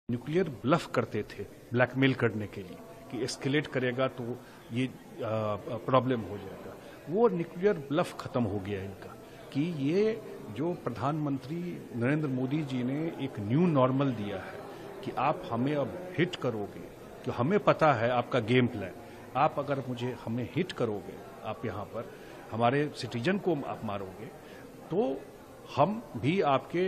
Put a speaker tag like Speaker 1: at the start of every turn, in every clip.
Speaker 1: Nuclear bulb करते थे blackmail करने के लिए कि एस्केलेट करेगा तो ये प्रॉब्लम हो जाएगा। वो न्यूक्लियर ब्लफ खत्म हो गया इनका कि ये जो प्रधानमंत्री नरेंद्र मोदी जी ने एक न्यू नॉर्मल दिया है कि आप हमें अब हिट करोगे, कि हमें पता है आपका गेम प्लान, आप अगर हमें हिट करोगे, आप यहाँ पर हमारे सिटीजन को आप मारोगे तो हम भी आपके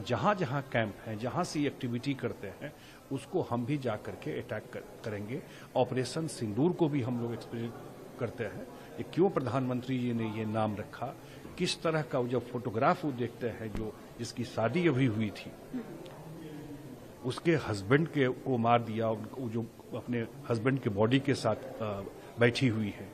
Speaker 1: जहां जहां कैंप हैं, जहां से एक्टिविटी करते हैं, उसको हम भी जा करके अटैक करेंगे। ऑपरेशन सिंदूर को भी हम लोग एक्सपीरियंस करते हैं। ये क्यों प्रधानमंत्री जी ने ये नाम रखा, किस तरह का जब फोटोग्राफ वो देखते हैं जो जिसकी शादी अभी हुई थी, उसके हस्बैंड को मार दिया, जो अपने हस्बैंड के बॉडी के साथ बैठी हुई है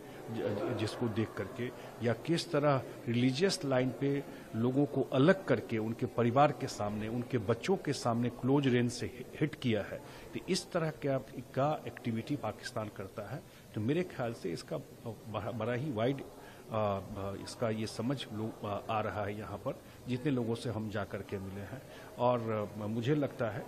Speaker 1: जिसको देख करके, या किस तरह रिलीजियस लाइन पे लोगों को अलग करके उनके परिवार के सामने, उनके बच्चों के सामने क्लोज रेंज से हिट किया है। तो इस तरह का एक्टिविटी पाकिस्तान करता है। तो मेरे ख्याल से इसका बड़ा ही वाइड इसका ये समझ आ रहा है यहाँ पर, जितने लोगों से हम जा करके मिले हैं। और मुझे लगता है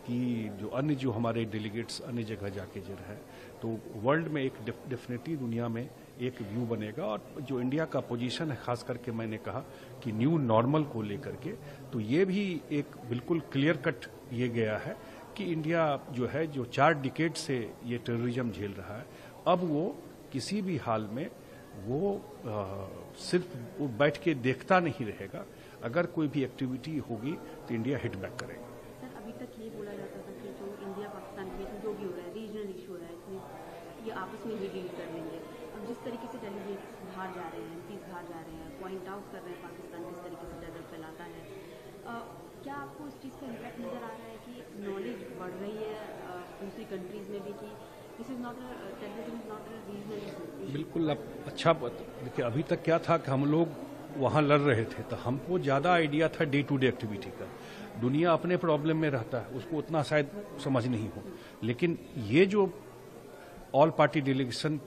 Speaker 1: कि जो हमारे डेलीगेट्स अन्य जगह जाके जो है, तो वर्ल्ड में एक डेफिनेटली दुनिया में एक व्यू बनेगा। और जो इंडिया का पोजीशन है, खास करके मैंने कहा कि न्यू नॉर्मल को लेकर के, तो ये भी एक बिल्कुल क्लियर कट ये गया है कि इंडिया जो है, जो 4 डिकेड से ये टेररिज्म झेल रहा है, अब वो किसी भी हाल में वो सिर्फ वो बैठ के देखता नहीं रहेगा। अगर कोई भी एक्टिविटी होगी तो इंडिया हिट बैक करेगा।
Speaker 2: सर, अभी तक ये बोला जाता था कि जो इंडिया पाकिस्तान के बीच में जो भी हो रहा है, रीजनल इशू हो रहा है, इसमें ये आपस में ही डील कर लेंगे। अब जिस तरीके से डेलीगेट्स बाहर जा रहे हैं, एमपीज बाहर जा रहे हैं, पॉइंट आउट कर रहे हैं पाकिस्तान किस तरीके से टेरर फैलाता है, क्या आपको इस चीज़ का इम्पैक्ट नजर आ रहा है कि नॉलेज बढ़ रही है दूसरी कंट्रीज में भी कि this is not terrorism is not regional issue?
Speaker 1: बिल्कुल। अब अच्छा देखिए, अभी तक क्या था कि हम लोग वहां लड़ रहे थे, तो हमको ज्यादा आइडिया था डे टू डे एक्टिविटी का। दुनिया अपने प्रॉब्लम में रहता है, उसको उतना शायद समझ नहीं हो। लेकिन ये जो ऑल पार्टी डेलीगेशन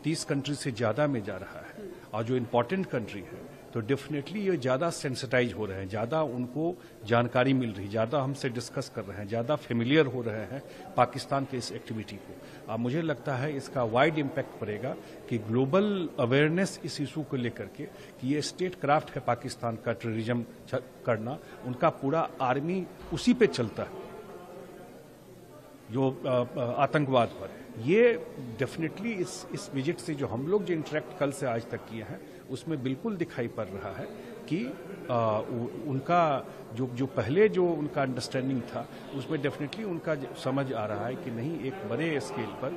Speaker 1: 30 कंट्री से ज्यादा में जा रहा है, और जो इम्पोर्टेंट कंट्री है, तो डेफिनेटली ये ज्यादा सेंसिटाइज हो रहे हैं, ज्यादा उनको जानकारी मिल रही, ज्यादा हमसे डिस्कस कर रहे हैं, ज्यादा फेमिलियर हो रहे हैं पाकिस्तान के इस एक्टिविटी को। मुझे लगता है इसका वाइड इम्पैक्ट पड़ेगा कि ग्लोबल अवेयरनेस इस इशू को लेकर के कि ये स्टेट क्राफ्ट है पाकिस्तान का टेररिज्म करना, उनका पूरा आर्मी उसी पे चलता है, जो आतंकवाद पर। ये डेफिनेटली इस विजिट से जो हम लोग जो इंटरेक्ट कल से आज तक किए हैं, उसमें बिल्कुल दिखाई पड़ रहा है कि उनका जो पहले जो उनका अंडरस्टैंडिंग था, उसमें डेफिनेटली उनका समझ आ रहा है कि नहीं, एक बड़े स्केल पर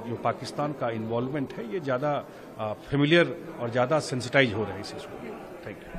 Speaker 1: जो पाकिस्तान का इन्वॉल्वमेंट है, ये ज़्यादा फेमिलियर और ज़्यादा सेंसिटाइज हो रहा है इस इशू में। Thank you.